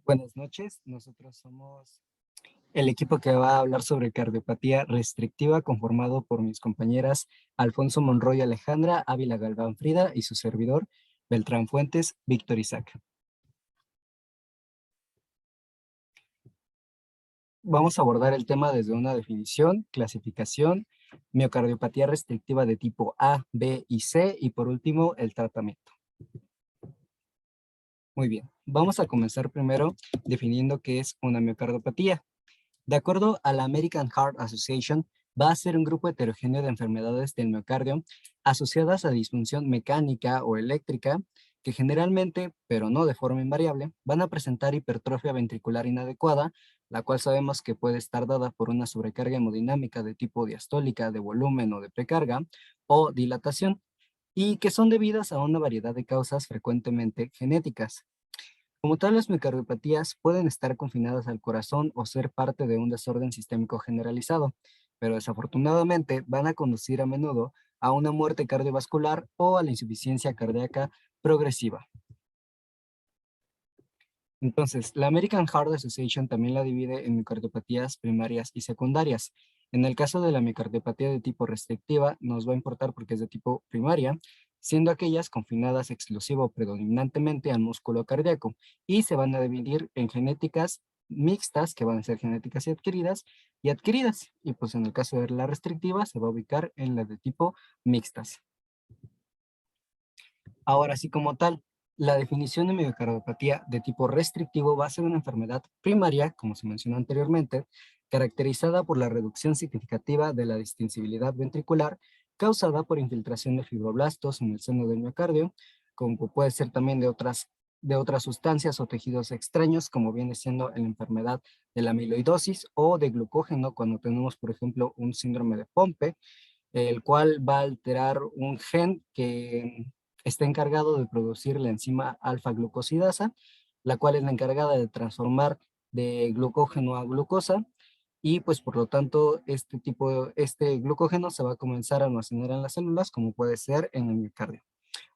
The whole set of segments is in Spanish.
Buenas noches, nosotros somos el equipo que va a hablar sobre cardiopatía restrictiva conformado por mis compañeras Alfonso Monroy Alejandra, Ávila Galván Frida y su servidor Beltrán Fuentes, Víctor Isaac. Vamos a abordar el tema desde una definición, clasificación, miocardiopatía restrictiva de tipo A, B y C y por último el tratamiento. Muy bien, vamos a comenzar primero definiendo qué es una miocardiopatía. De acuerdo a la American Heart Association, va a ser un grupo heterogéneo de enfermedades del miocardio asociadas a disfunción mecánica o eléctrica que generalmente, pero no de forma invariable, van a presentar hipertrofia ventricular inadecuada, la cual sabemos que puede estar dada por una sobrecarga hemodinámica de tipo diastólica, de volumen o de precarga, o dilatación, y que son debidas a una variedad de causas frecuentemente genéticas. Como tal, las miocardiopatías pueden estar confinadas al corazón o ser parte de un desorden sistémico generalizado, pero desafortunadamente van a conducir a menudo a una muerte cardiovascular o a la insuficiencia cardíaca progresiva. Entonces, la American Heart Association también la divide en miocardiopatías primarias y secundarias. En el caso de la miocardiopatía de tipo restrictiva, nos va a importar porque es de tipo primaria, siendo aquellas confinadas exclusivo o predominantemente al músculo cardíaco, y se van a dividir en genéticas mixtas, que van a ser genéticas y adquiridas. Y pues en el caso de la restrictiva, se va a ubicar en la de tipo mixtas. Ahora sí, como tal, la definición de miocardiopatía de tipo restrictivo va a ser una enfermedad primaria, como se mencionó anteriormente, caracterizada por la reducción significativa de la distensibilidad ventricular causada por infiltración de fibroblastos en el seno del miocardio, como puede ser también de otras sustancias o tejidos extraños, como viene siendo la enfermedad de la amiloidosis o de glucógeno, cuando tenemos, por ejemplo, un síndrome de Pompe, el cual va a alterar un gen que está encargado de producir la enzima alfa-glucosidasa, la cual es la encargada de transformar de glucógeno a glucosa, y pues por lo tanto este glucógeno se va a comenzar a almacenar en las células, como puede ser en el miocardio.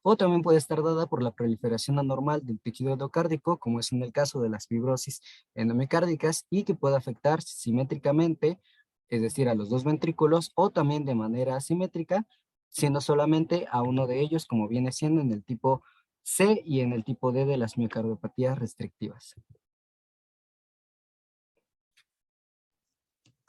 O también puede estar dada por la proliferación anormal del tejido endocárdico, como es en el caso de las fibrosis endomiocárdicas, y que puede afectar simétricamente, es decir, a los dos ventrículos, o también de manera asimétrica, siendo solamente a uno de ellos, como viene siendo en el tipo C y en el tipo D de las miocardiopatías restrictivas.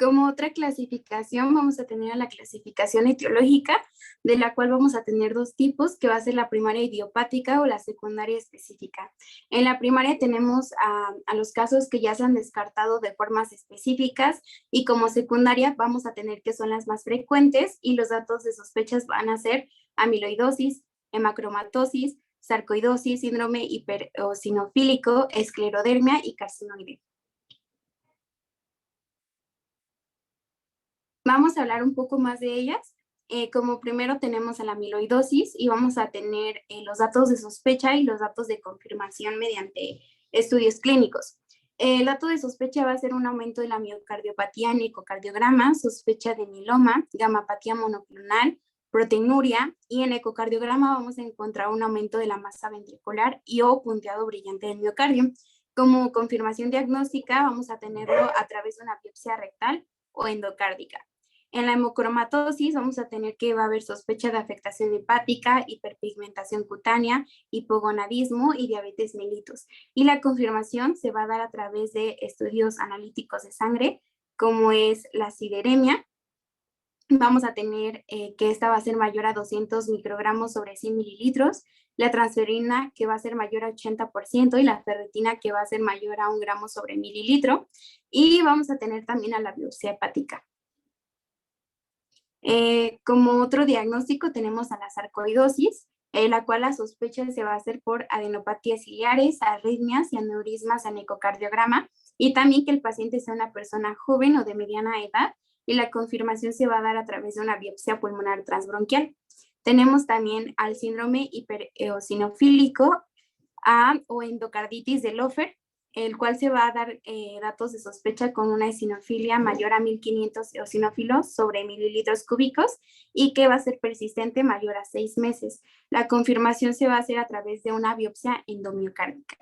Como otra clasificación vamos a tener a la clasificación etiológica, de la cual vamos a tener dos tipos, que va a ser la primaria idiopática o la secundaria específica. En la primaria tenemos a los casos que ya se han descartado de formas específicas, y como secundaria vamos a tener que son las más frecuentes, y los datos de sospechas van a ser amiloidosis, hemacromatosis, sarcoidosis, síndrome hipereosinofílico, esclerodermia y carcinoide. Vamos a hablar un poco más de ellas. Como primero tenemos a la amiloidosis y vamos a tener los datos de sospecha y los datos de confirmación mediante estudios clínicos. El dato de sospecha va a ser un aumento de la miocardiopatía en ecocardiograma, sospecha de mieloma, gamapatía monoclonal, proteinuria, y en ecocardiograma vamos a encontrar un aumento de la masa ventricular y o punteado brillante del miocardio. Como confirmación diagnóstica vamos a tenerlo a través de una biopsia rectal o endocárdica. En la hemocromatosis vamos a tener que va a haber sospecha de afectación hepática, hiperpigmentación cutánea, hipogonadismo y diabetes mellitus. Y la confirmación se va a dar a través de estudios analíticos de sangre, como es la sideremia. Vamos a tener que esta va a ser mayor a 200 microgramos sobre 100 mililitros, la transferrina que va a ser mayor a 80% y la ferritina que va a ser mayor a 1 gramo sobre mililitro. Y vamos a tener también a la biopsia hepática. Como otro diagnóstico tenemos a la sarcoidosis, la cual la sospecha se va a hacer por adenopatías ciliares, arritmias y aneurismas en ecocardiograma, y también que el paciente sea una persona joven o de mediana edad, y la confirmación se va a dar a través de una biopsia pulmonar transbronquial. Tenemos también al síndrome hipereosinofílico o endocarditis de Lofer, el cual se va a dar datos de sospecha con una eosinofilia mayor a 1500 eosinófilos sobre mililitros cúbicos y que va a ser persistente mayor a 6 meses. La confirmación se va a hacer a través de una biopsia endomiocárdica.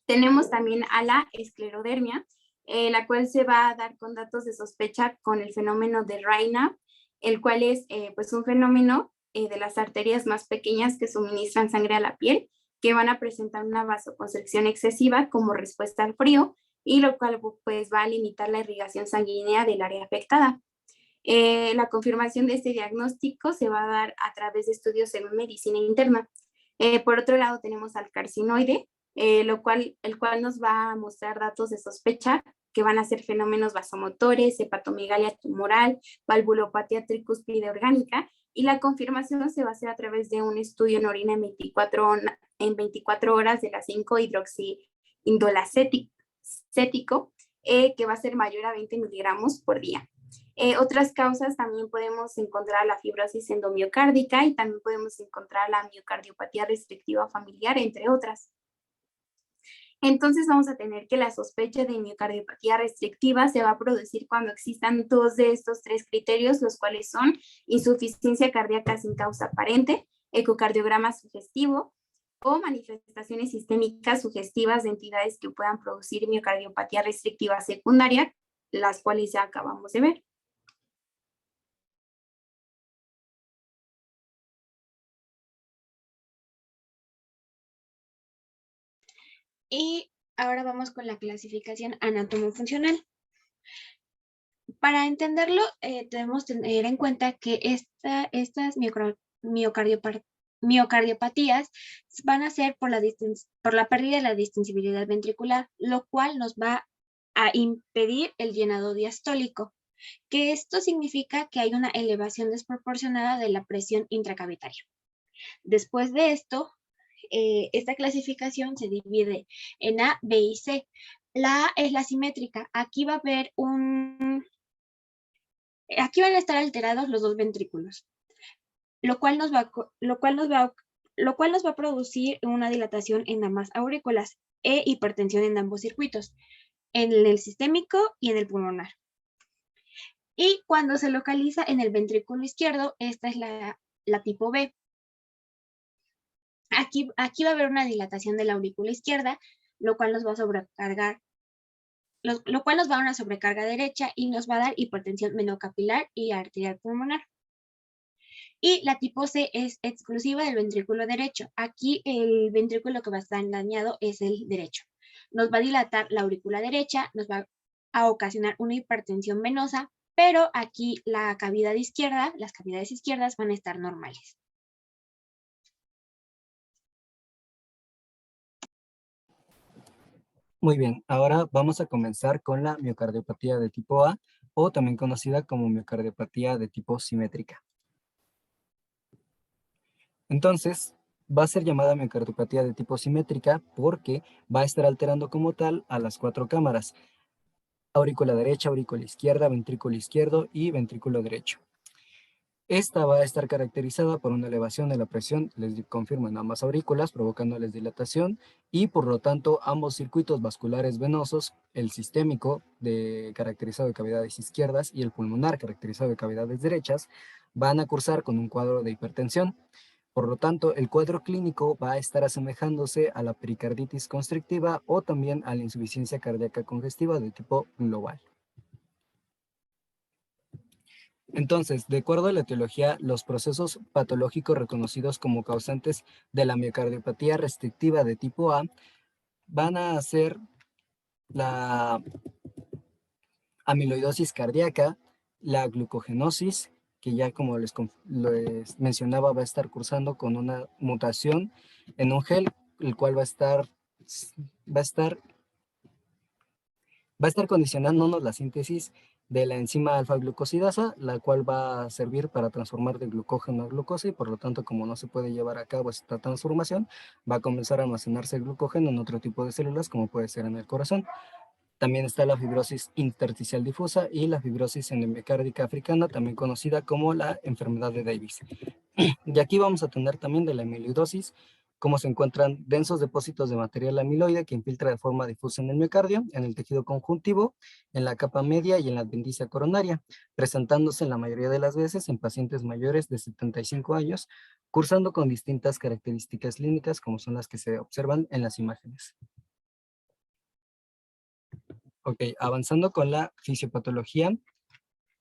Tenemos también a la esclerodermia, la cual se va a dar con datos de sospecha con el fenómeno de Raynaud, el cual es pues un fenómeno de las arterias más pequeñas que suministran sangre a la piel, que van a presentar una vasoconstricción excesiva como respuesta al frío, y lo cual pues va a limitar la irrigación sanguínea del área afectada. La confirmación de este diagnóstico se va a dar a través de estudios en medicina interna. Por otro lado, tenemos al carcinoide, el cual nos va a mostrar datos de sospecha que van a ser fenómenos vasomotores, hepatomegalia tumoral, valvulopatía tricúspide orgánica, y la confirmación se va a hacer a través de un estudio en orina en 24 horas de la 5-hidroxiindolacético, que va a ser mayor a 20 miligramos por día. Otras causas también podemos encontrar la fibrosis endomiocárdica y también podemos encontrar la miocardiopatía restrictiva familiar, entre otras. Entonces vamos a tener que la sospecha de miocardiopatía restrictiva se va a producir cuando existan dos de estos tres criterios, los cuales son insuficiencia cardíaca sin causa aparente, ecocardiograma sugestivo o manifestaciones sistémicas sugestivas de entidades que puedan producir miocardiopatía restrictiva secundaria, las cuales ya acabamos de ver. Y ahora vamos con la clasificación anatomofuncional. Para entenderlo, debemos tener en cuenta que estas miocardiopatías van a ser por la pérdida de la distensibilidad ventricular, lo cual nos va a impedir el llenado diastólico, que esto significa que hay una elevación desproporcionada de la presión intracavitaria. Después de esto, esta clasificación se divide en A, B y C. La A es la simétrica. Aquí va a haber aquí van a estar alterados los dos ventrículos, lo cual nos va a producir una dilatación en ambas aurículas e hipertensión en ambos circuitos, en el sistémico y en el pulmonar. Y cuando se localiza en el ventrículo izquierdo, esta es la tipo B. Aquí va a haber una dilatación de la aurícula izquierda, lo cual nos va a sobrecargar, lo cual nos va a dar una sobrecarga derecha y nos va a dar hipertensión venocapilar y arterial pulmonar. Y la tipo C es exclusiva del ventrículo derecho. Aquí el ventrículo que va a estar dañado es el derecho. Nos va a dilatar la aurícula derecha, nos va a ocasionar una hipertensión venosa, pero aquí la cavidad izquierda, las cavidades izquierdas van a estar normales. Muy bien, ahora vamos a comenzar con la miocardiopatía de tipo A, o también conocida como miocardiopatía de tipo simétrica. Entonces, va a ser llamada miocardiopatía de tipo simétrica porque va a estar alterando como tal a las cuatro cámaras: aurícula derecha, aurícula izquierda, ventrículo izquierdo y ventrículo derecho. Esta va a estar caracterizada por una elevación de la presión, les confirmo, en ambas aurículas, provocándoles dilatación, y por lo tanto ambos circuitos vasculares venosos, el sistémico, caracterizado de cavidades izquierdas, y el pulmonar, caracterizado de cavidades derechas, van a cursar con un cuadro de hipertensión. Por lo tanto, el cuadro clínico va a estar asemejándose a la pericarditis constrictiva o también a la insuficiencia cardíaca congestiva de tipo global. Entonces, de acuerdo a la etiología, los procesos patológicos reconocidos como causantes de la miocardiopatía restrictiva de tipo A van a ser la amiloidosis cardíaca, la glucogenosis, que ya como les mencionaba va a estar cursando con una mutación en un gel, el cual va a estar condicionándonos la síntesis de la enzima alfa-glucosidasa, la cual va a servir para transformar de glucógeno a glucosa, y por lo tanto, como no se puede llevar a cabo esta transformación, va a comenzar a almacenarse el glucógeno en otro tipo de células, como puede ser en el corazón. También está la fibrosis intersticial difusa y la fibrosis endocárdica africana, también conocida como la enfermedad de Davis. Y aquí vamos a tener también de la amiloidosis, cómo se encuentran densos depósitos de material amiloide que infiltra de forma difusa en el miocardio, en el tejido conjuntivo, en la capa media y en la adventicia coronaria, presentándose en la mayoría de las veces en pacientes mayores de 75 años, cursando con distintas características clínicas como son las que se observan en las imágenes. Ok, avanzando con la fisiopatología,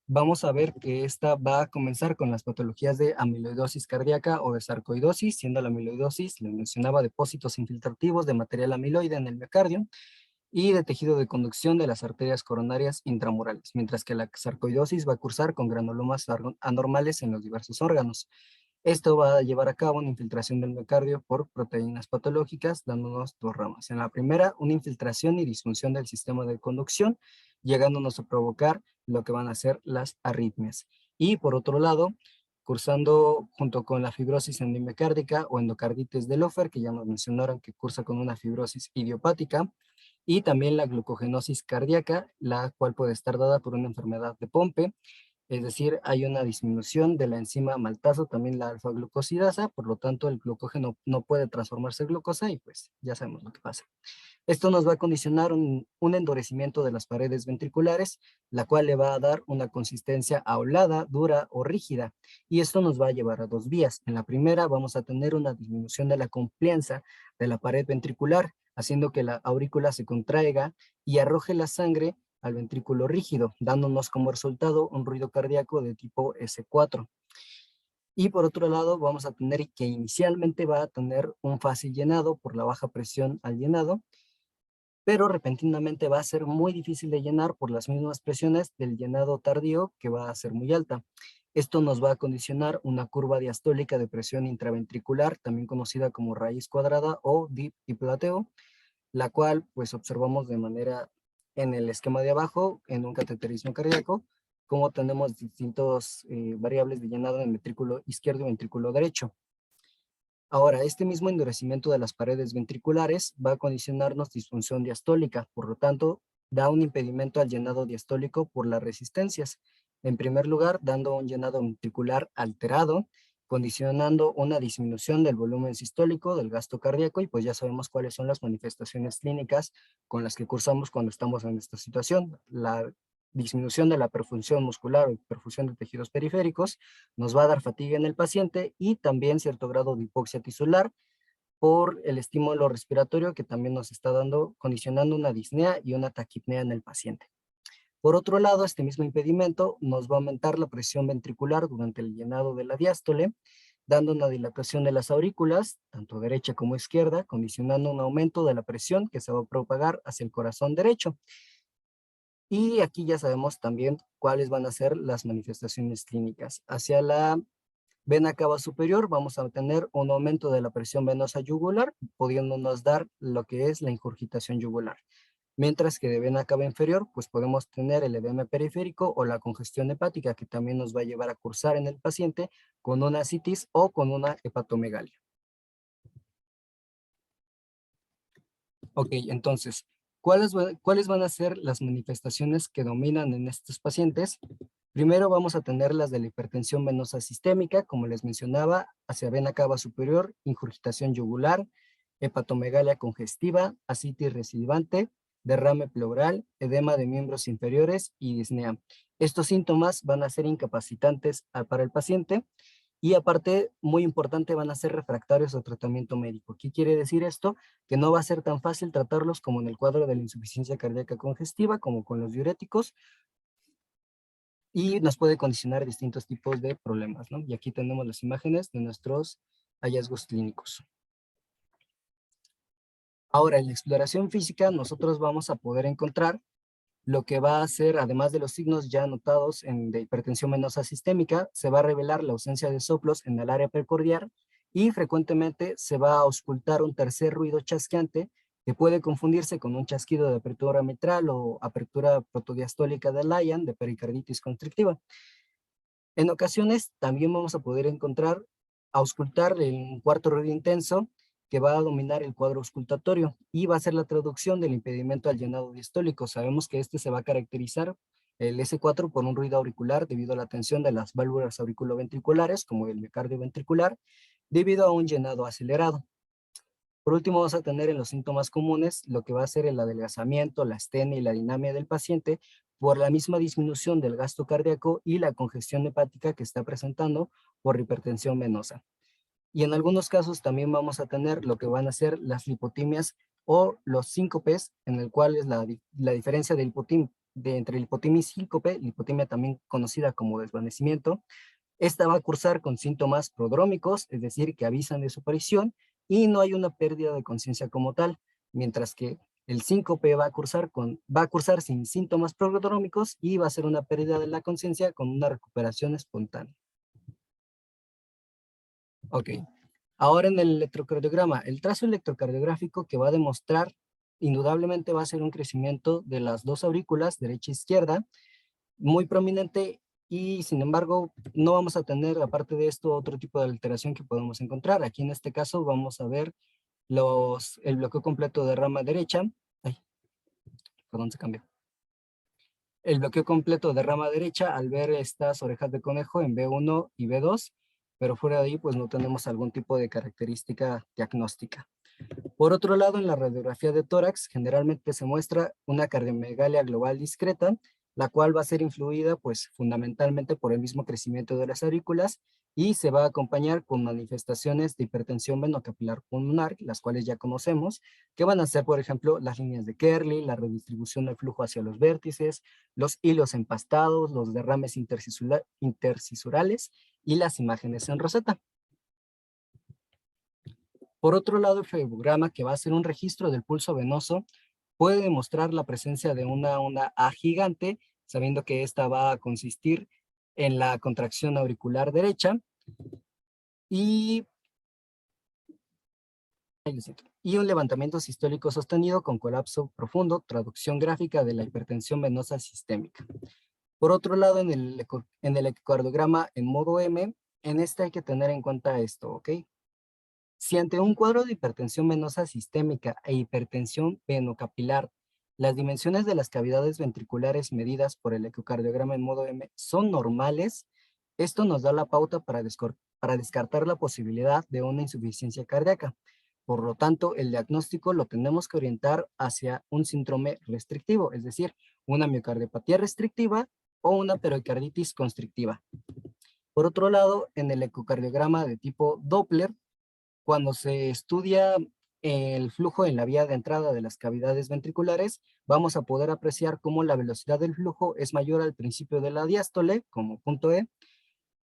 vamos a ver que esta va a comenzar con las patologías de amiloidosis cardíaca o de sarcoidosis, siendo la amiloidosis, les mencionaba, depósitos infiltrativos de material amiloide en el miocardio y de tejido de conducción de las arterias coronarias intramurales, mientras que la sarcoidosis va a cursar con granulomas anormales en los diversos órganos. Esto va a llevar a cabo una infiltración del miocardio por proteínas patológicas, dándonos dos ramas. En la primera, una infiltración y disfunción del sistema de conducción, llegándonos a provocar lo que van a ser las arritmias. Y por otro lado, cursando junto con la fibrosis endimiocárdica o endocarditis de Lofer, que ya nos mencionaron que cursa con una fibrosis idiopática, y también la glucogenosis cardíaca, la cual puede estar dada por una enfermedad de Pompe, es decir, hay una disminución de la enzima maltazo, también la alfa-glucosidasa, por lo tanto el glucógeno no puede transformarse en glucosa y pues ya sabemos lo que pasa. Esto nos va a condicionar un endurecimiento de las paredes ventriculares, la cual le va a dar una consistencia aulada, dura o rígida, y esto nos va a llevar a dos vías. En la primera vamos a tener una disminución de la complianza de la pared ventricular, haciendo que la aurícula se contraiga y arroje la sangre al ventrículo rígido, dándonos como resultado un ruido cardíaco de tipo S4. Y por otro lado, vamos a tener que inicialmente va a tener un fácil llenado por la baja presión al llenado, pero repentinamente va a ser muy difícil de llenar por las mismas presiones del llenado tardío, que va a ser muy alta. Esto nos va a condicionar una curva diastólica de presión intraventricular, también conocida como raíz cuadrada o dip y plateo, la cual pues observamos de manera en el esquema de abajo, en un cateterismo cardíaco, como tenemos distintos variables de llenado en ventrículo izquierdo y ventrículo derecho. Ahora, este mismo endurecimiento de las paredes ventriculares va a condicionarnos disfunción diastólica, por lo tanto, da un impedimento al llenado diastólico por las resistencias. En primer lugar, dando un llenado ventricular alterado, condicionando una disminución del volumen sistólico, del gasto cardíaco, y pues ya sabemos cuáles son las manifestaciones clínicas con las que cursamos cuando estamos en esta situación. La disminución de la perfunción muscular o perfusión de tejidos periféricos, nos va a dar fatiga en el paciente y también cierto grado de hipoxia tisular por el estímulo respiratorio que también nos está dando, condicionando una disnea y una taquipnea en el paciente. Por otro lado, este mismo impedimento nos va a aumentar la presión ventricular durante el llenado de la diástole, dando una dilatación de las aurículas, tanto derecha como izquierda, condicionando un aumento de la presión que se va a propagar hacia el corazón derecho. Y aquí ya sabemos también cuáles van a ser las manifestaciones clínicas. Hacia la vena cava superior vamos a tener un aumento de la presión venosa yugular, pudiéndonos dar lo que es la ingurgitación yugular. Mientras que de vena cava inferior, pues podemos tener el edema periférico o la congestión hepática, que también nos va a llevar a cursar en el paciente con una ascitis o con una hepatomegalia. Ok, entonces, ¿cuáles van a ser las manifestaciones que dominan en estos pacientes? Primero vamos a tener las de la hipertensión venosa sistémica, como les mencionaba, hacia vena cava superior, ingurgitación yugular, hepatomegalia congestiva, ascitis recidivante, derrame pleural, edema de miembros inferiores y disnea. Estos síntomas van a ser incapacitantes para el paciente y aparte, muy importante, van a ser refractarios al tratamiento médico. ¿Qué quiere decir esto? Que no va a ser tan fácil tratarlos como en el cuadro de la insuficiencia cardíaca congestiva, como con los diuréticos, y nos puede condicionar distintos tipos de problemas, ¿no? Y aquí tenemos las imágenes de nuestros hallazgos clínicos. Ahora, en la exploración física, nosotros vamos a poder encontrar lo que va a hacer, además de los signos ya notados de hipertensión venosa sistémica, se va a revelar la ausencia de soplos en el área precordial y frecuentemente se va a auscultar un tercer ruido chasqueante que puede confundirse con un chasquido de apertura mitral o apertura protodiastólica de Lyon de pericarditis constrictiva. En ocasiones también vamos a poder encontrar, auscultar un cuarto ruido intenso que va a dominar el cuadro auscultatorio y va a ser la traducción del impedimento al llenado diastólico. Sabemos que este se va a caracterizar, el S4, por un ruido auricular debido a la tensión de las válvulas auriculoventriculares, como el miocardio ventricular, debido a un llenado acelerado. Por último, vamos a tener en los síntomas comunes lo que va a ser el adelgazamiento, la astenia y la dinamia del paciente por la misma disminución del gasto cardíaco y la congestión hepática que está presentando por hipertensión venosa. Y en algunos casos también vamos a tener lo que van a ser las lipotimias o los síncopes, en el cual es la diferencia de entre hipotimia y síncope, la hipotimia también conocida como desvanecimiento. Esta va a cursar con síntomas prodrómicos, es decir, que avisan de su aparición y no hay una pérdida de conciencia como tal, mientras que el síncope va a cursar sin síntomas prodrómicos y va a ser una pérdida de la conciencia con una recuperación espontánea. Ok, ahora en el electrocardiograma, el trazo electrocardiográfico que va a demostrar indudablemente va a ser un crecimiento de las dos aurículas, derecha e izquierda, muy prominente, y sin embargo no vamos a tener, aparte de esto, otro tipo de alteración que podemos encontrar. Aquí en este caso vamos a ver el bloqueo completo de rama derecha. Ay, perdón, se cambió. El bloqueo completo de rama derecha al ver estas orejas de conejo en B1 y B2, pero fuera de ahí pues no tenemos algún tipo de característica diagnóstica. Por otro lado, en la radiografía de tórax generalmente se muestra una cardiomegalia global discreta, la cual va a ser influida pues fundamentalmente por el mismo crecimiento de las aurículas y se va a acompañar con manifestaciones de hipertensión venocapilar pulmonar, las cuales ya conocemos, que van a ser, por ejemplo, las líneas de Kerley, la redistribución del flujo hacia los vértices, los hilos empastados, los derrames intercisurales y las imágenes en roseta. Por otro lado, el flebograma, que va a ser un registro del pulso venoso, puede demostrar la presencia de una onda A gigante, sabiendo que esta va a consistir en la contracción auricular derecha y un levantamiento sistólico sostenido con colapso profundo, traducción gráfica de la hipertensión venosa sistémica. Por otro lado, en el ecocardiograma en modo M, en este hay que tener en cuenta esto, ¿ok? Si ante un cuadro de hipertensión venosa sistémica e hipertensión venocapilar, las dimensiones de las cavidades ventriculares medidas por el ecocardiograma en modo M son normales, esto nos da la pauta para descartar la posibilidad de una insuficiencia cardíaca. Por lo tanto, el diagnóstico lo tenemos que orientar hacia un síndrome restrictivo, es decir, una miocardiopatía restrictiva o una pericarditis constrictiva. Por otro lado, en el ecocardiograma de tipo Doppler, cuando se estudia el flujo en la vía de entrada de las cavidades ventriculares, vamos a poder apreciar cómo la velocidad del flujo es mayor al principio de la diástole, como punto E,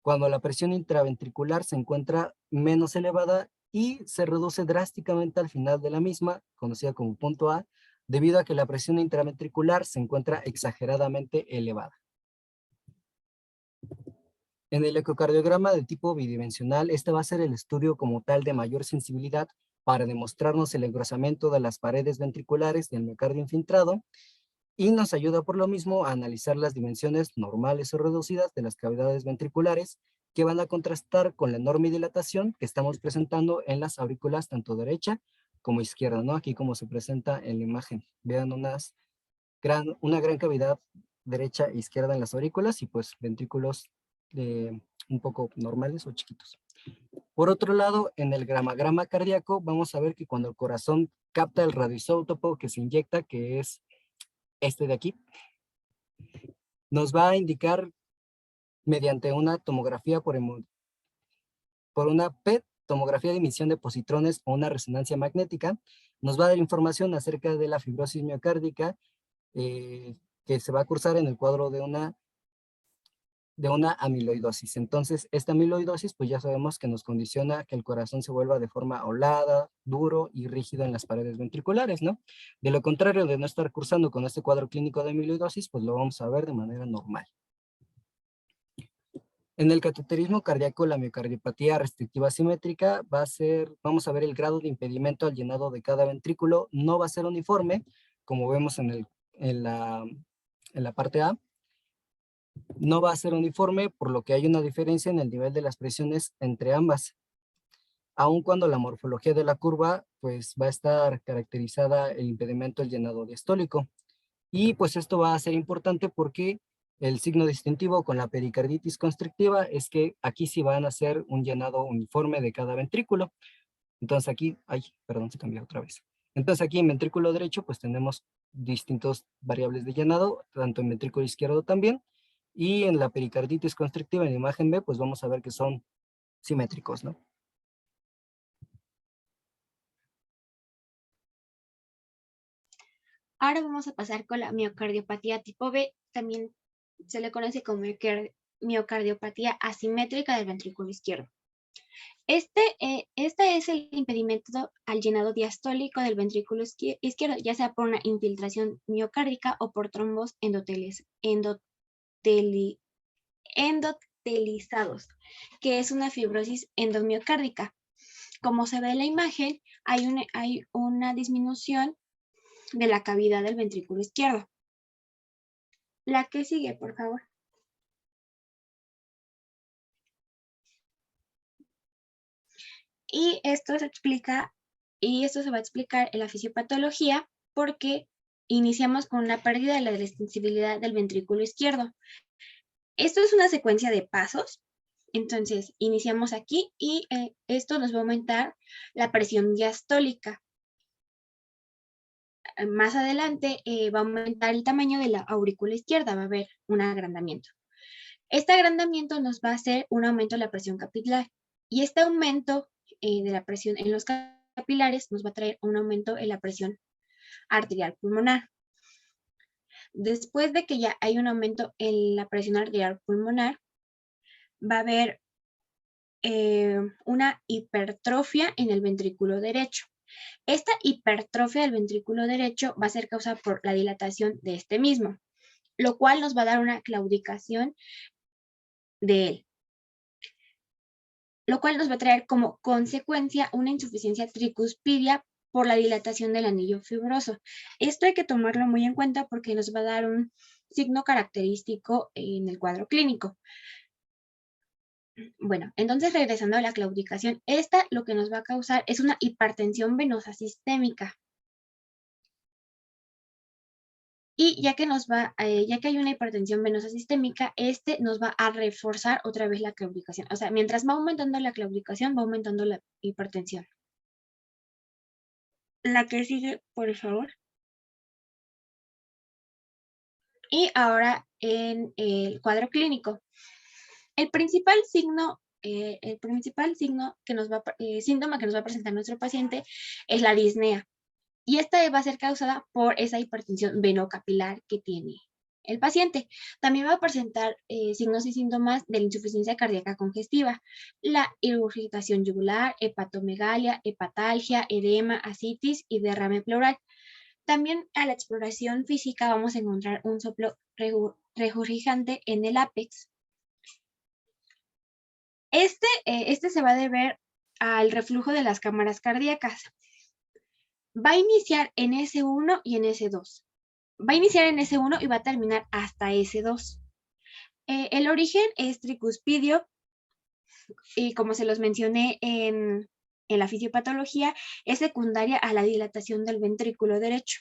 cuando la presión intraventricular se encuentra menos elevada y se reduce drásticamente al final de la misma, conocida como punto A, debido a que la presión intraventricular se encuentra exageradamente elevada. En el ecocardiograma de tipo bidimensional, este va a ser el estudio como tal de mayor sensibilidad para demostrarnos el engrosamiento de las paredes ventriculares del miocardio infiltrado y nos ayuda por lo mismo a analizar las dimensiones normales o reducidas de las cavidades ventriculares que van a contrastar con la enorme dilatación que estamos presentando en las aurículas tanto derecha como izquierda, ¿no? Aquí como se presenta en la imagen. Vean una gran cavidad derecha e izquierda en las aurículas y pues ventrículos un poco normales o chiquitos. Por otro lado, en el gramagrama cardíaco vamos a ver que cuando el corazón capta el radioisótopo que se inyecta, que es este de aquí, nos va a indicar mediante una tomografía por una PET, tomografía de emisión de positrones o una resonancia magnética, nos va a dar información acerca de la fibrosis miocárdica que se va a cursar en el cuadro de una amiloidosis. Entonces, esta amiloidosis, pues ya sabemos que nos condiciona que el corazón se vuelva de forma holada, duro y rígido en las paredes ventriculares, ¿no? De lo contrario, de no estar cursando con este cuadro clínico de amiloidosis, pues lo vamos a ver de manera normal. En el cateterismo cardíaco, la miocardiopatía restrictiva simétrica va a ser, vamos a ver el grado de impedimento al llenado de cada ventrículo, no va a ser uniforme, como vemos en la parte A, no va a ser uniforme, por lo que hay una diferencia en el nivel de las presiones entre ambas. Aun cuando la morfología de la curva, pues va a estar caracterizada el impedimento del llenado diastólico. Y pues esto va a ser importante porque el signo distintivo con la pericarditis constrictiva es que aquí sí van a hacer un llenado uniforme de cada ventrículo. Entonces aquí, perdón, se cambió otra vez. Entonces aquí en ventrículo derecho pues tenemos distintos variables de llenado, tanto en ventrículo izquierdo también, y en la pericarditis constrictiva en la imagen B pues vamos a ver que son simétricos, ¿no? Ahora vamos a pasar con la miocardiopatía tipo B, también se le conoce como miocardiopatía asimétrica del ventrículo izquierdo. Este es el impedimento al llenado diastólico del ventrículo izquierdo, ya sea por una infiltración miocárdica o por trombos endotelizados, que es una fibrosis endomiocárdica. Como se ve en la imagen, hay una disminución de la cavidad del ventrículo izquierdo. La que sigue, por favor. Y esto se va a explicar en la fisiopatología porque iniciamos con una pérdida de la sensibilidad del ventrículo izquierdo. Esto es una secuencia de pasos. Entonces, iniciamos aquí y esto nos va a aumentar la presión diastólica. Más adelante va a aumentar el tamaño de la aurícula izquierda, va a haber un agrandamiento. Este agrandamiento nos va a hacer un aumento de la presión capilar y este aumento de la presión en los capilares nos va a traer un aumento en la presión arterial pulmonar. Después de que ya hay un aumento en la presión arterial pulmonar, va a haber una hipertrofia en el ventrículo derecho. Esta hipertrofia del ventrículo derecho va a ser causada por la dilatación de este mismo, lo cual nos va a dar una claudicación de él, lo cual nos va a traer como consecuencia una insuficiencia tricuspidia por la dilatación del anillo fibroso. Esto hay que tomarlo muy en cuenta porque nos va a dar un signo característico en el cuadro clínico. Bueno, entonces regresando a la claudicación, esta lo que nos va a causar es una hipertensión venosa sistémica. Y ya que hay una hipertensión venosa sistémica, nos va a reforzar otra vez la claudicación. O sea, mientras va aumentando la claudicación, va aumentando la hipertensión. La que sigue, por favor. Y ahora en el cuadro clínico. El principal signo síntoma que nos va a presentar nuestro paciente es la disnea. Y esta va a ser causada por esa hipertensión venocapilar que tiene el paciente. También va a presentar signos y síntomas de la insuficiencia cardíaca congestiva, la regurgitación yugular, hepatomegalia, hepatalgia, edema, ascitis y derrame pleural. También a la exploración física vamos a encontrar un soplo regurgitante en el ápex. Este se va a deber al reflujo de las cámaras cardíacas. Va a iniciar en S1 y en S2. Va a iniciar en S1 y va a terminar hasta S2. El origen es tricuspidio y como se los mencioné en la fisiopatología, es secundaria a la dilatación del ventrículo derecho.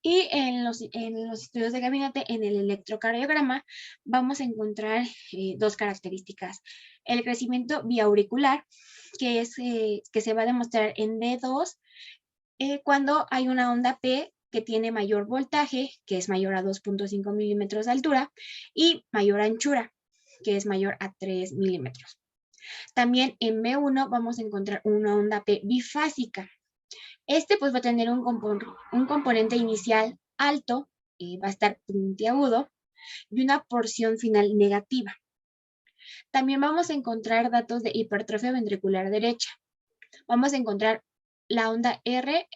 Y en los estudios de gabinete, en el electrocardiograma, vamos a encontrar dos características. El crecimiento biauricular, que se va a demostrar en D2 cuando hay una onda P que tiene mayor voltaje, que es mayor a 2.5 milímetros de altura, y mayor anchura, que es mayor a 3 milímetros. También en B1 vamos a encontrar una onda P bifásica. Pues va a tener un componente inicial alto, va a estar puntiagudo, y una porción final negativa. También vamos a encontrar datos de hipertrofia ventricular derecha. Vamos a encontrar la onda R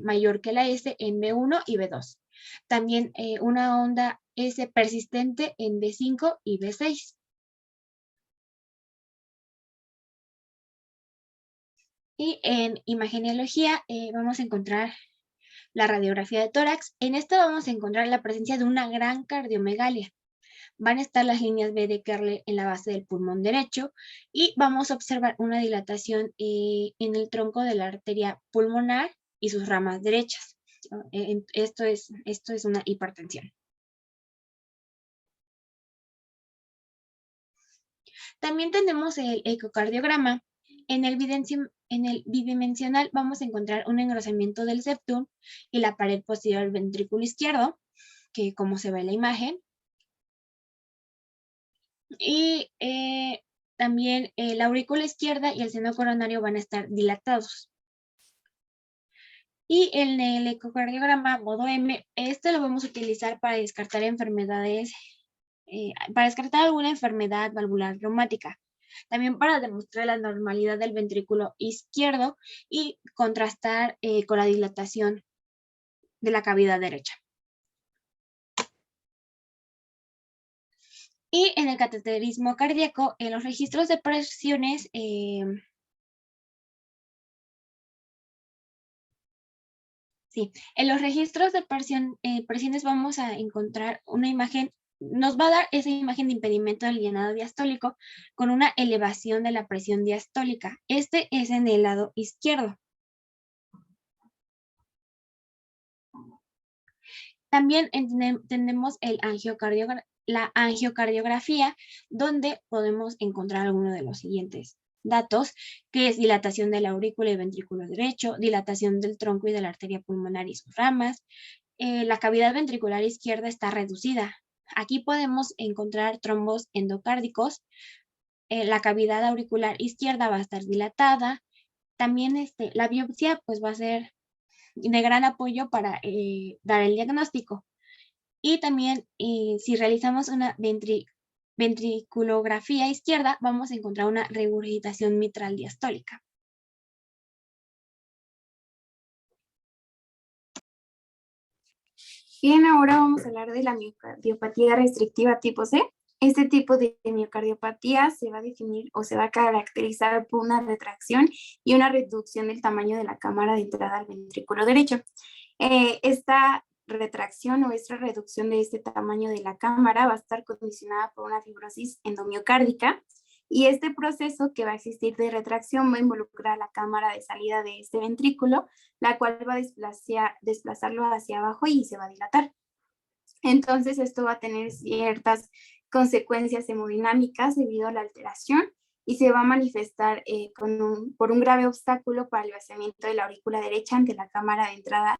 mayor que la S en B1 y B2. También una onda S persistente en B5 y B6. Y en imagenología vamos a encontrar la radiografía de tórax. En esta vamos a encontrar la presencia de una gran cardiomegalia. Van a estar las líneas B de Kerle en la base del pulmón derecho y vamos a observar una dilatación en el tronco de la arteria pulmonar y sus ramas derechas. Esto es una hipertensión. También tenemos el ecocardiograma. En el bidimensional vamos a encontrar un engrosamiento del septum y la pared posterior del ventrículo izquierdo, que como se ve en la imagen. Y También la aurícula izquierda y el seno coronario van a estar dilatados. Y en el ecocardiograma modo M, este lo vamos a utilizar para descartar enfermedades, para descartar alguna enfermedad valvular reumática. También para demostrar la normalidad del ventrículo izquierdo y contrastar con la dilatación de la cavidad derecha. Y en el cateterismo cardíaco, en los registros de presiones, en los registros de presiones vamos a encontrar una imagen, nos va a dar esa imagen de impedimento del llenado diastólico con una elevación de la presión diastólica. Este es en el lado izquierdo. También tenemos la angiocardiografía, donde podemos encontrar alguno de los siguientes datos, que es dilatación de la aurícula y ventrículo derecho, dilatación del tronco y de la arteria pulmonar y sus ramas. La cavidad ventricular izquierda está reducida. Aquí podemos encontrar trombos endocárdicos. La cavidad auricular izquierda va a estar dilatada. También la biopsia pues va a ser de gran apoyo para dar el diagnóstico. Y también si realizamos una ventriculografía izquierda, vamos a encontrar una regurgitación mitral diastólica. Bien, ahora vamos a hablar de la miocardiopatía restrictiva tipo C. Este tipo de miocardiopatía se va a definir o se va a caracterizar por una retracción y una reducción del tamaño de la cámara de entrada al ventrículo derecho. Esta retracción o esta reducción de este tamaño de la cámara va a estar condicionada por una fibrosis endomiocárdica, y este proceso que va a existir de retracción va a involucrar la cámara de salida de este ventrículo, la cual va a desplazarlo hacia abajo y se va a dilatar. Entonces esto va a tener ciertas consecuencias hemodinámicas debido a la alteración y se va a manifestar por un grave obstáculo para el vaciamiento de la aurícula derecha ante la cámara de entrada,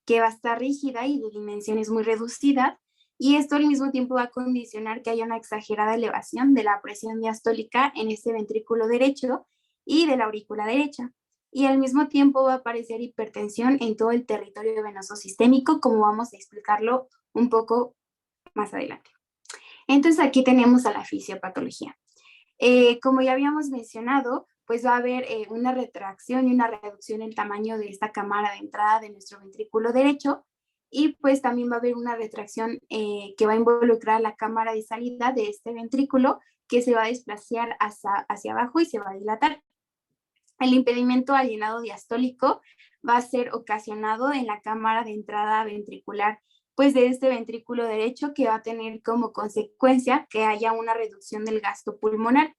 que va a estar rígida y de dimensiones muy reducidas, y esto al mismo tiempo va a condicionar que haya una exagerada elevación de la presión diastólica en este ventrículo derecho y de la aurícula derecha. Y al mismo tiempo va a aparecer hipertensión en todo el territorio venoso sistémico, como vamos a explicarlo un poco más adelante. Entonces aquí tenemos a la fisiopatología. Como ya habíamos mencionado, pues va a haber una retracción y una reducción en el tamaño de esta cámara de entrada de nuestro ventrículo derecho, y pues también va a haber una retracción que va a involucrar la cámara de salida de este ventrículo, que se va a desplazar hacia abajo y se va a dilatar. El impedimento al llenado diastólico va a ser ocasionado en la cámara de entrada ventricular, pues de este ventrículo derecho, que va a tener como consecuencia que haya una reducción del gasto pulmonar,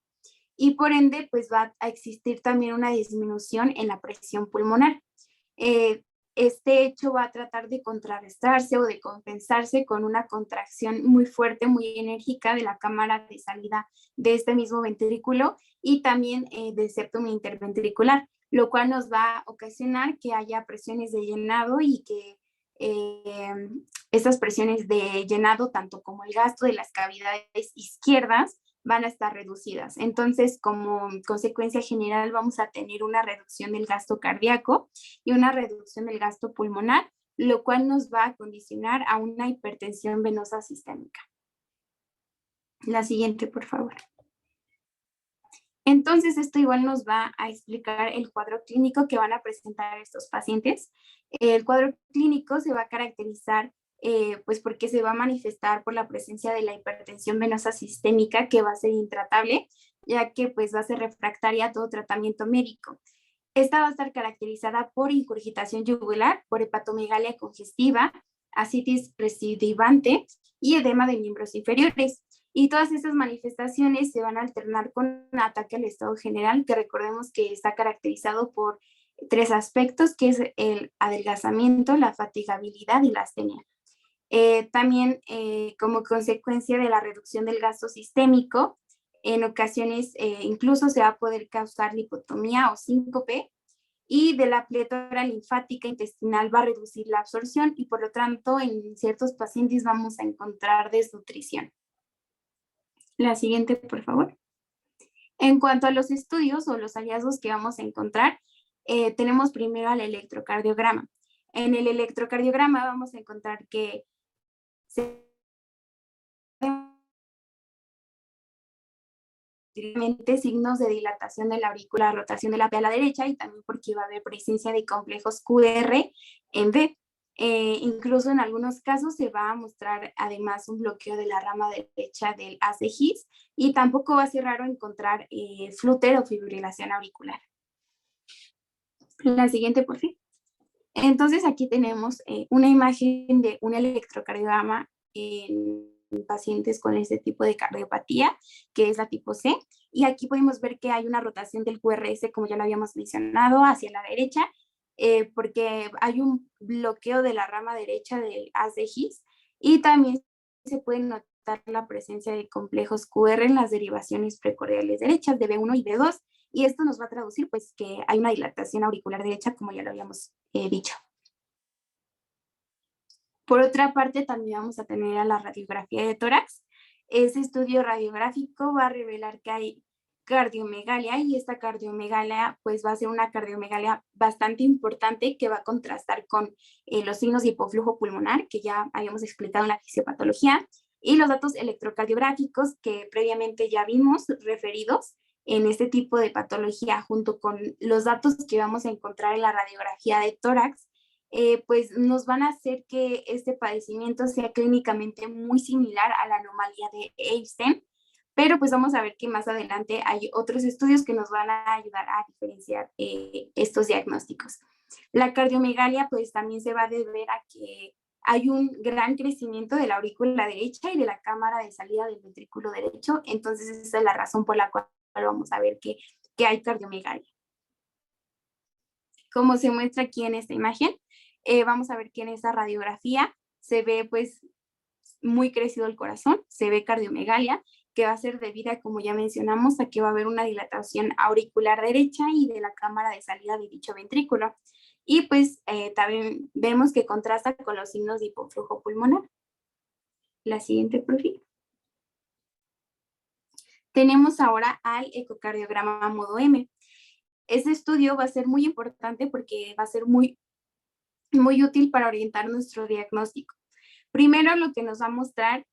y por ende pues va a existir también una disminución en la presión pulmonar. Este hecho va a tratar de contrarrestarse o de compensarse con una contracción muy fuerte, muy enérgica de la cámara de salida de este mismo ventrículo y también del septum interventricular, lo cual nos va a ocasionar que haya presiones de llenado y que estas presiones de llenado, tanto como el gasto de las cavidades izquierdas, van a estar reducidas. Entonces, como consecuencia general, vamos a tener una reducción del gasto cardíaco y una reducción del gasto pulmonar, lo cual nos va a condicionar a una hipertensión venosa sistémica. La siguiente, por favor. Entonces, esto igual nos va a explicar el cuadro clínico que van a presentar estos pacientes. El cuadro clínico se va a caracterizar pues porque se va a manifestar por la presencia de la hipertensión venosa sistémica, que va a ser intratable, ya que pues va a ser refractaria a todo tratamiento médico. Esta va a estar caracterizada por ingurgitación yugular, por hepatomegalia congestiva, ascitis recidivante y edema de miembros inferiores. Y todas estas manifestaciones se van a alternar con un ataque al estado general, que recordemos que está caracterizado por tres aspectos, que es el adelgazamiento, la fatigabilidad y la astenia. También como consecuencia de la reducción del gasto sistémico, en ocasiones incluso se va a poder causar lipotomía o síncope, y de la pletora linfática intestinal va a reducir la absorción y por lo tanto en ciertos pacientes vamos a encontrar desnutrición. La siguiente, por favor. En cuanto a los estudios o los hallazgos que vamos a encontrar, tenemos primero al electrocardiograma. En el electrocardiograma vamos a encontrar que se signos de dilatación de la aurícula, rotación de la P a la derecha y también porque va a haber presencia de complejos QR en B. Incluso en algunos casos se va a mostrar además un bloqueo de la rama derecha del haz de His y tampoco va a ser raro encontrar flúter o fibrilación auricular. La siguiente, por fin. Entonces aquí tenemos una imagen de un electrocardiograma en pacientes con este tipo de cardiopatía, que es la tipo C, y aquí podemos ver que hay una rotación del QRS, como ya lo habíamos mencionado, hacia la derecha, porque hay un bloqueo de la rama derecha del haz de His, y también se puede notar la presencia de complejos QR en las derivaciones precordiales derechas de B1 y B2, y esto nos va a traducir pues que hay una dilatación auricular derecha, como ya lo habíamos dicho. Por otra parte, también vamos a tener a la radiografía de tórax. Ese estudio radiográfico va a revelar que hay cardiomegalia y esta cardiomegalia pues va a ser una cardiomegalia bastante importante que va a contrastar con los signos de hipoflujo pulmonar que ya habíamos explicado en la fisiopatología y los datos electrocardiográficos que previamente ya vimos referidos en este tipo de patología junto con los datos que vamos a encontrar en la radiografía de tórax pues nos van a hacer que este padecimiento sea clínicamente muy similar a la anomalía de Einstein, pero pues vamos a ver que más adelante hay otros estudios que nos van a ayudar a diferenciar estos diagnósticos. La cardiomegalia pues también se va a deber a que hay un gran crecimiento de la aurícula derecha y de la cámara de salida del ventrículo derecho, entonces esa es la razón por la cual vamos a ver que hay cardiomegalia. Como se muestra aquí en esta imagen, vamos a ver que en esta radiografía se ve pues muy crecido el corazón, se ve cardiomegalia, que va a ser debida, como ya mencionamos, a que va a haber una dilatación auricular derecha y de la cámara de salida de dicho ventrículo. Y pues también vemos que contrasta con los signos de hipoflujo pulmonar. La siguiente, por fin. Tenemos ahora al ecocardiograma modo M. Este estudio va a ser muy importante porque va a ser muy útil para orientar nuestro diagnóstico. Primero, lo que nos va a mostrar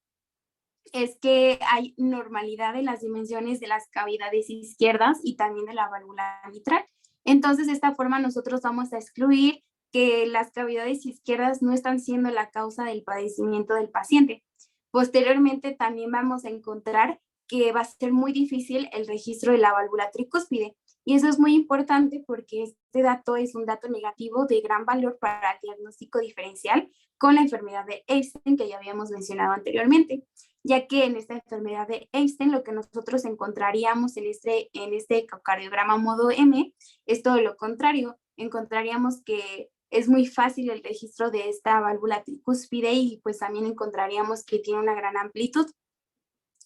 es que hay normalidad de las dimensiones de las cavidades izquierdas y también de la válvula mitral. Entonces, de esta forma nosotros vamos a excluir que las cavidades izquierdas no están siendo la causa del padecimiento del paciente. Posteriormente, también vamos a encontrar que va a ser muy difícil el registro de la válvula tricúspide. Y eso es muy importante porque este dato es un dato negativo de gran valor para el diagnóstico diferencial con la enfermedad de Einstein que ya habíamos mencionado anteriormente, ya que en esta enfermedad de Einstein lo que nosotros encontraríamos en este ecocardiograma modo M es todo lo contrario. Encontraríamos que es muy fácil el registro de esta válvula tricúspide y pues también encontraríamos que tiene una gran amplitud.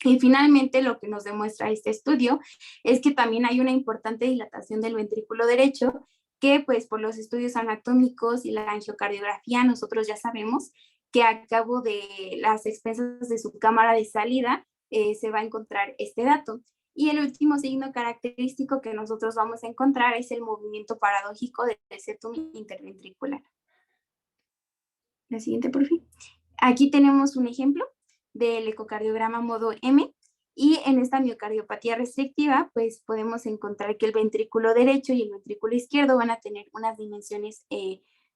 Y finalmente lo que nos demuestra este estudio es que también hay una importante dilatación del ventrículo derecho que pues por los estudios anatómicos y la angiocardiografía nosotros ya sabemos que a cabo de las expensas de su cámara de salida se va a encontrar este dato. Y el último signo característico que nosotros vamos a encontrar es el movimiento paradójico del septum interventricular. La siguiente, por fin. Aquí tenemos un ejemplo del ecocardiograma modo M y en esta miocardiopatía restrictiva pues podemos encontrar que el ventrículo derecho y el ventrículo izquierdo van a tener unas dimensiones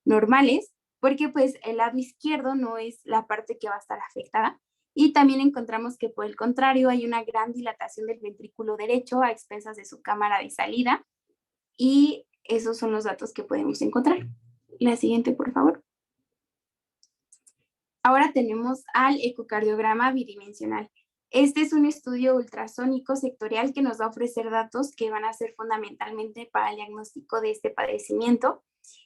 normales porque pues el lado izquierdo no es la parte que va a estar afectada y también encontramos que por el contrario hay una gran dilatación del ventrículo derecho a expensas de su cámara de salida y esos son los datos que podemos encontrar. La siguiente, por favor. Ahora tenemos al ecocardiograma bidimensional. Este es un estudio ultrasónico sectorial que nos va a ofrecer datos que van a ser fundamentalmente para el diagnóstico de este padecimiento.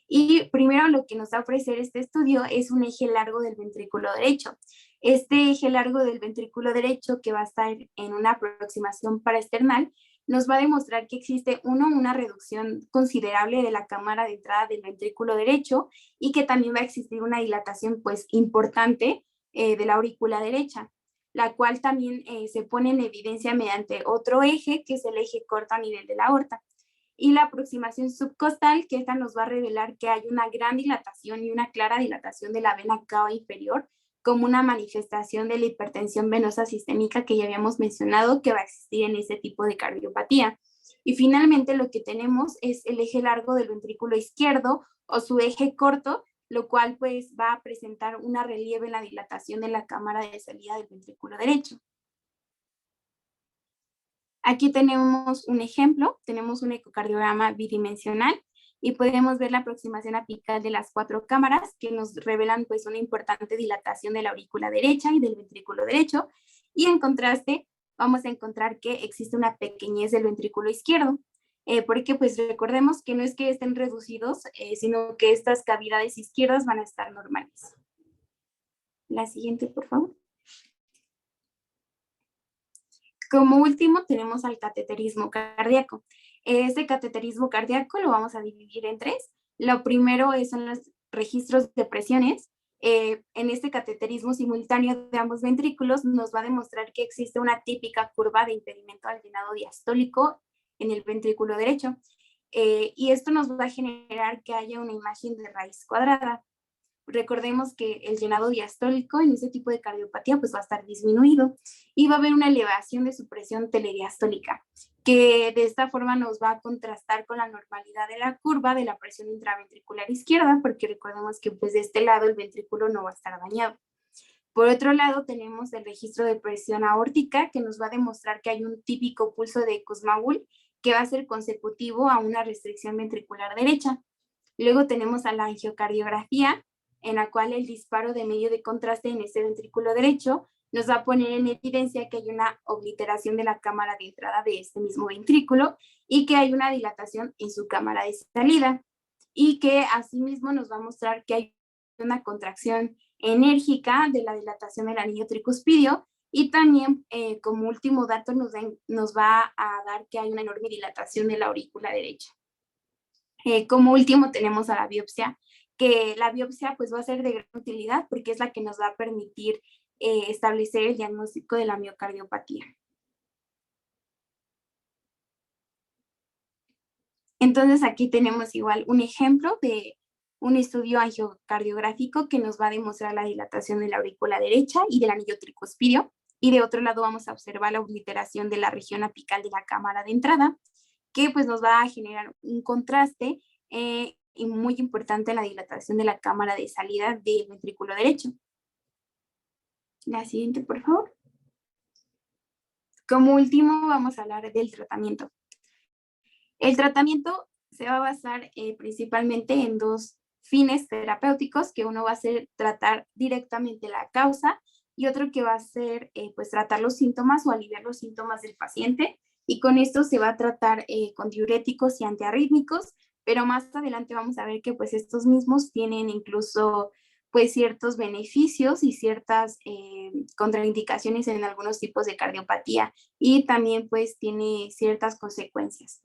Y primero lo que nos va a ofrecer este estudio es un eje largo del ventrículo derecho. Este eje largo del ventrículo derecho, que va a estar en una aproximación paraesternal, nos va a demostrar que existe una reducción considerable de la cámara de entrada del ventrículo derecho y que también va a existir una dilatación pues importante de la aurícula derecha. la cual también se pone en evidencia mediante otro eje, que es el eje corto a nivel de la aorta. Y la aproximación subcostal, que esta nos va a revelar que hay una gran dilatación y una clara dilatación de la vena cava inferior, como una manifestación de la hipertensión venosa sistémica que ya habíamos mencionado que va a existir en ese tipo de cardiopatía. Y finalmente lo que tenemos es el eje largo del ventrículo izquierdo o su eje corto, lo cual pues va a presentar una relieve en la dilatación de la cámara de salida del ventrículo derecho. Aquí tenemos un ejemplo, tenemos un ecocardiograma bidimensional y podemos ver la aproximación apical de las 4 cámaras que nos revelan pues una importante dilatación de la aurícula derecha y del ventrículo derecho, y en contraste vamos a encontrar que existe una pequeñez del ventrículo izquierdo, porque pues recordemos que no es que estén reducidos, sino que estas cavidades izquierdas van a estar normales. La siguiente, por favor. Como último tenemos al cateterismo cardíaco. Este cateterismo cardíaco lo vamos a dividir en 3. Lo primero son los registros de presiones. En este cateterismo simultáneo de ambos ventrículos nos va a demostrar que existe una típica curva de impedimento al llenado diastólico en el ventrículo derecho. Y esto nos va a generar que haya una imagen de raíz cuadrada. Recordemos que el llenado diastólico en este tipo de cardiopatía pues va a estar disminuido y va a haber una elevación de su presión telediastólica, que de esta forma nos va a contrastar con la normalidad de la curva de la presión intraventricular izquierda, porque recordemos que pues de este lado el ventrículo no va a estar dañado. Por otro lado, tenemos el registro de presión aórtica, que nos va a demostrar que hay un típico pulso de Kussmaul que va a ser consecutivo a una restricción ventricular derecha. Luego tenemos a la angiocardiografía, en la cual el disparo de medio de contraste en este ventrículo derecho nos va a poner en evidencia que hay una obliteración de la cámara de entrada de este mismo ventrículo y que hay una dilatación en su cámara de salida, y que asimismo nos va a mostrar que hay una contracción enérgica de la dilatación del anillo tricuspidio, y también como último dato nos va a dar que hay una enorme dilatación de la aurícula derecha. Como último tenemos a la biopsia, que la biopsia pues va a ser de gran utilidad porque es la que nos va a permitir establecer el diagnóstico de la miocardiopatía. Entonces aquí tenemos igual un ejemplo de un estudio angiocardiográfico que nos va a demostrar la dilatación de la aurícula derecha y del anillo tricuspidio, y de otro lado vamos a observar la obliteración de la región apical de la cámara de entrada, que pues nos va a generar un contraste y muy importante en la dilatación de la cámara de salida del ventrículo derecho. La siguiente, por favor. Como último, vamos a hablar del tratamiento. El tratamiento se va a basar principalmente en 2 fines terapéuticos, que uno va a ser tratar directamente la causa y otro que va a ser pues tratar los síntomas o aliviar los síntomas del paciente, y con esto se va a tratar con diuréticos y antiarrítmicos, pero más adelante vamos a ver que pues estos mismos tienen incluso pues ciertos beneficios y ciertas contraindicaciones en algunos tipos de cardiopatía, y también pues tiene ciertas consecuencias.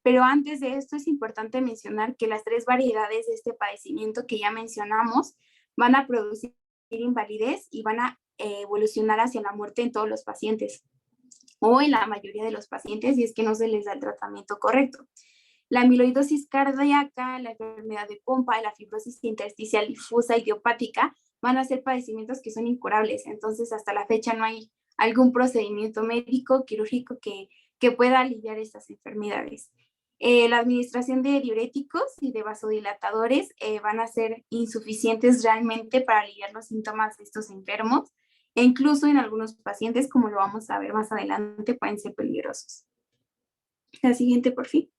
Pero antes de esto es importante mencionar que las 3 variedades de este padecimiento que ya mencionamos van a producir invalidez y van a evolucionar hacia la muerte en todos los pacientes, o en la mayoría de los pacientes, si es que no se les da el tratamiento correcto. La amiloidosis cardíaca, la enfermedad de Pompe, la fibrosis intersticial difusa idiopática van a ser padecimientos que son incurables. Entonces, hasta la fecha no hay algún procedimiento médico, quirúrgico que pueda aliviar estas enfermedades. La administración de diuréticos y de vasodilatadores van a ser insuficientes realmente para aliviar los síntomas de estos enfermos, e incluso en algunos pacientes, como lo vamos a ver más adelante, pueden ser peligrosos. La siguiente, por fin.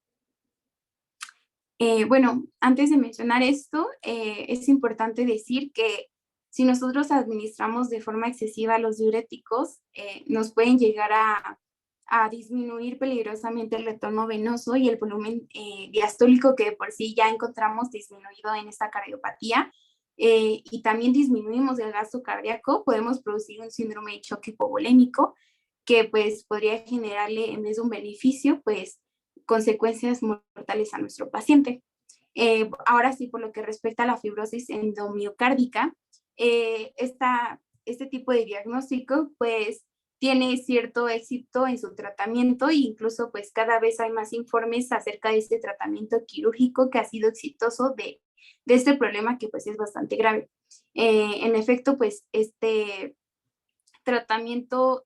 Bueno, antes de mencionar esto, es importante decir que si nosotros administramos de forma excesiva los diuréticos, nos pueden llegar a disminuir peligrosamente el retorno venoso y el volumen diastólico, que de por sí ya encontramos disminuido en esta cardiopatía, y también disminuimos el gasto cardíaco, podemos producir un síndrome de choque hipovolémico que pues podría generarle, en vez de un beneficio, pues consecuencias mortales a nuestro paciente. Ahora sí, por lo que respecta a la fibrosis endomiocárdica, esta este tipo de diagnóstico, pues tiene cierto éxito en su tratamiento e incluso pues cada vez hay más informes acerca de este tratamiento quirúrgico que ha sido exitoso de este problema que pues es bastante grave. En efecto, pues este tratamiento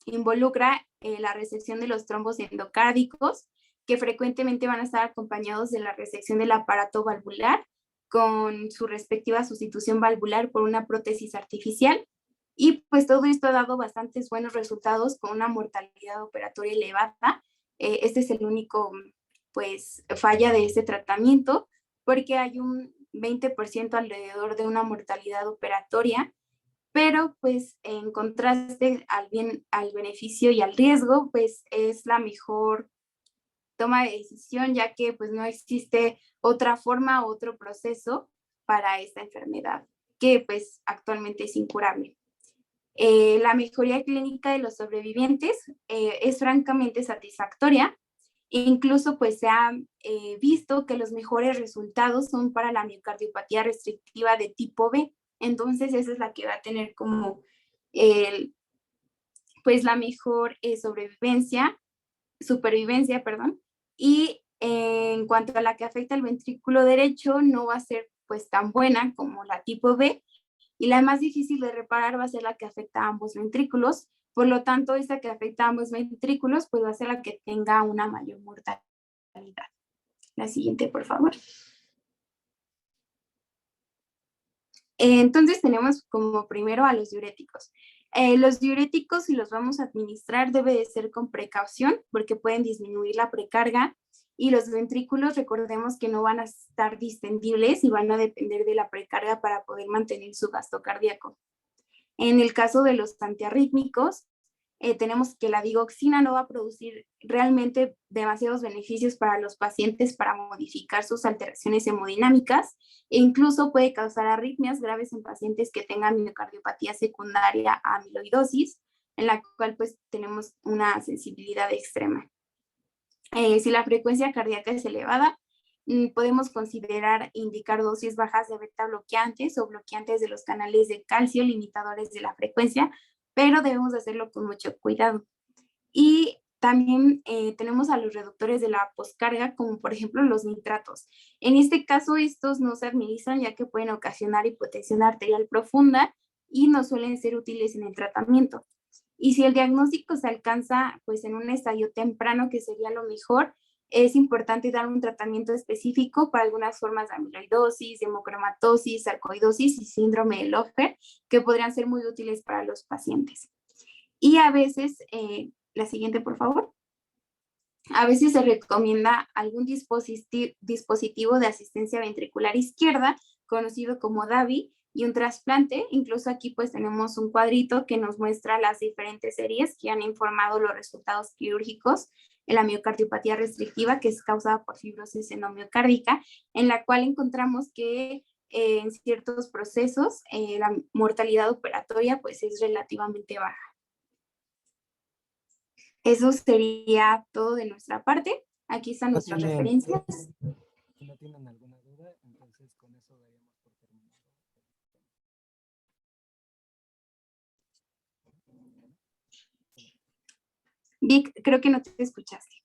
involucra la resección de los trombos endocárdicos, que frecuentemente van a estar acompañados de la resección del aparato valvular con su respectiva sustitución valvular por una prótesis artificial. Y pues todo esto ha dado bastantes buenos resultados con una mortalidad operatoria elevada. Este es el único pues falla de este tratamiento porque hay un 20% alrededor de una mortalidad operatoria, pero pues en contraste al beneficio y al riesgo, pues es la mejor toma de decisión, ya que pues no existe otra forma, otro proceso para esta enfermedad, que pues actualmente es incurable. La mejoría clínica de los sobrevivientes es francamente satisfactoria. Incluso pues se ha visto que los mejores resultados son para la miocardiopatía restrictiva de tipo B. Entonces esa es la que va a tener como pues la mejor supervivencia, perdón. Y en cuanto a la que afecta al ventrículo derecho, no va a ser pues tan buena como la tipo B, y la más difícil de reparar va a ser la que afecta a ambos ventrículos. Por lo tanto, esta que afecta a ambos ventrículos, pues va a ser la que tenga una mayor mortalidad. La siguiente, por favor. Entonces tenemos como primero a los diuréticos. Los diuréticos, si los vamos a administrar, debe de ser con precaución porque pueden disminuir la precarga, y los ventrículos, recordemos que no van a estar distendibles y van a depender de la precarga para poder mantener su gasto cardíaco. En el caso de los antiarrítmicos, tenemos que la digoxina no va a producir realmente demasiados beneficios para los pacientes para modificar sus alteraciones hemodinámicas, e incluso puede causar arritmias graves en pacientes que tengan miocardiopatía secundaria a amiloidosis, en la cual pues tenemos una sensibilidad extrema. Si la frecuencia cardíaca es elevada, podemos considerar indicar dosis bajas de beta bloqueantes o bloqueantes de los canales de calcio, limitadores de la frecuencia, pero debemos hacerlo con mucho cuidado. Y también tenemos a los reductores de la poscarga, como por ejemplo los nitratos. En este caso, estos no se administran ya que pueden ocasionar hipotensión arterial profunda y no suelen ser útiles en el tratamiento. Y si el diagnóstico se alcanza pues en un estadio temprano, que sería lo mejor, es importante dar un tratamiento específico para algunas formas de amiloidosis, hemocromatosis, sarcoidosis y síndrome de Löfgren, que podrían ser muy útiles para los pacientes. Y a veces, la siguiente por favor, a veces se recomienda algún dispositivo de asistencia ventricular izquierda, conocido como DAVI, y un trasplante. Incluso aquí pues tenemos un cuadrito que nos muestra las diferentes series que han informado los resultados quirúrgicos en la miocardiopatía restrictiva, que es causada por fibrosis endomiocárdica, en la cual encontramos que en ciertos procesos la mortalidad operatoria pues es relativamente baja. Eso sería todo de nuestra parte. Aquí están nuestras referencias. Si no tienen alguna duda, entonces con eso daríamos por terminado. Vic, creo que no te escuchaste.